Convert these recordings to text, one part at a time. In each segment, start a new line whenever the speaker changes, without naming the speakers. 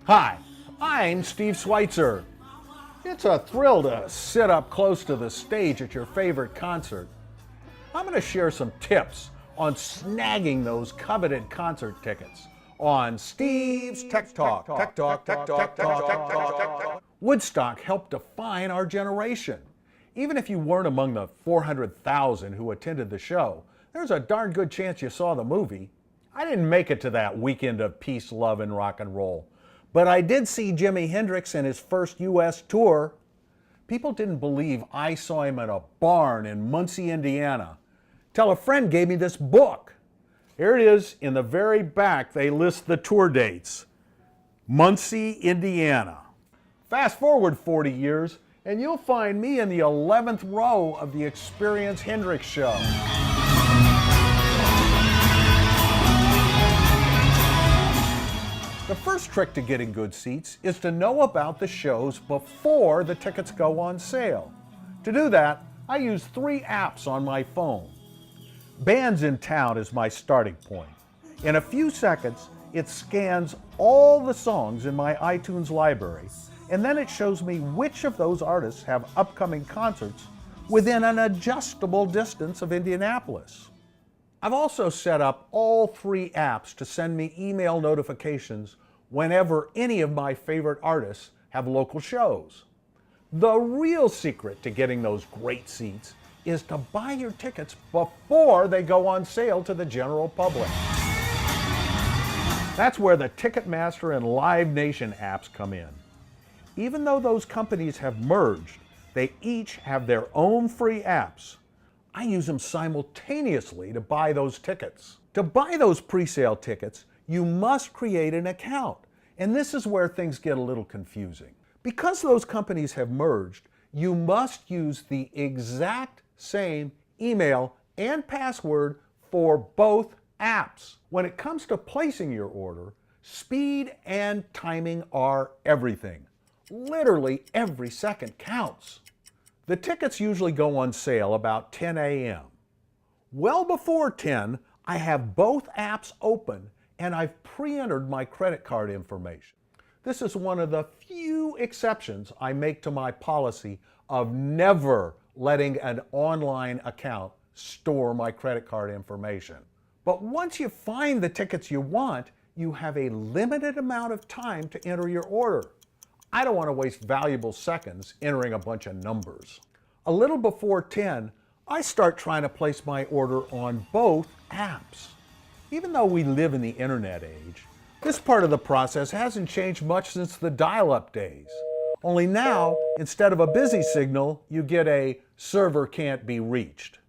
Hi, I'm Steve Schweitzer. It's a thrill to sit up close to the stage at your favorite concert. I'm going to share some tips on snagging those coveted concert tickets on Steve's Tech Talk. Tech Talk, Tech Talk, Tech Talk, Tech Talk. Woodstock helped define our generation. Even if you weren't among the 400,000 who attended the show, there's a darn good chance you saw the movie. I didn't make it to that weekend of peace, love, and rock and roll, but I did see Jimi Hendrix in his first U.S. tour. People didn't believe I saw him in a barn in Muncie, Indiana, till a friend gave me this book. Here it is. In the very back, they list the tour dates. Muncie, Indiana. Fast forward 40 years, and you'll find me in the 11th row of the Experience Hendrix show. The first trick to getting good seats is to know about the shows before the tickets go on sale. To do that, I use 3 apps on my phone. Bands in Town is my starting point. In a few seconds, it scans all the songs in my iTunes library, and then it shows me which of those artists have upcoming concerts within an adjustable distance of Indianapolis. I've also set up all 3 apps to send me email notifications whenever any of my favorite artists have local shows. The real secret to getting those great seats is to buy your tickets before they go on sale to the general public. That's where the Ticketmaster and Live Nation apps come in. Even though those companies have merged, they each have their own free apps. I use them simultaneously to buy those tickets. To buy those pre-sale tickets, you must create an account, and this is where things get a little confusing. Because those companies have merged, you must use the exact same email and password for both apps. When it comes to placing your order, speed and timing are everything. Literally every second counts. The tickets usually go on sale about 10 a.m. Well before 10, I have both apps open and I've pre-entered my credit card information. This is one of the few exceptions I make to my policy of never letting an online account store my credit card information. But once you find the tickets you want, you have a limited amount of time to enter your order. I don't want to waste valuable seconds entering a bunch of numbers. A little before 10, I start trying to place my order on both apps. Even though we live in the internet age, this part of the process hasn't changed much since the dial-up days. Only now, instead of a busy signal, you get a server can't be reached.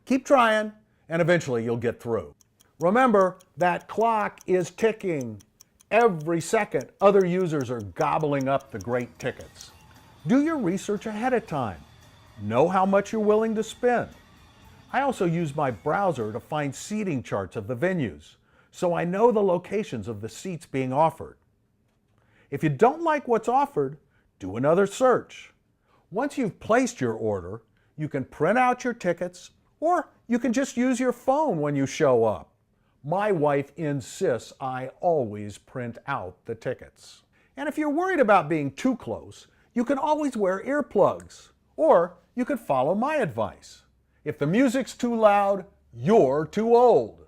Keep trying, and eventually you'll get through. Remember, that clock is ticking. Every second, other users are gobbling up the great tickets. Do your research ahead of time. Know how much you're willing to spend. I also use my browser to find seating charts of the venues, so I know the locations of the seats being offered. If you don't like what's offered, do another search. Once you've placed your order, you can print out your tickets, or you can just use your phone when you show up. My wife insists I always print out the tickets. And if you're worried about being too close, you can always wear earplugs, or you could follow my advice. If the music's too loud, you're too old.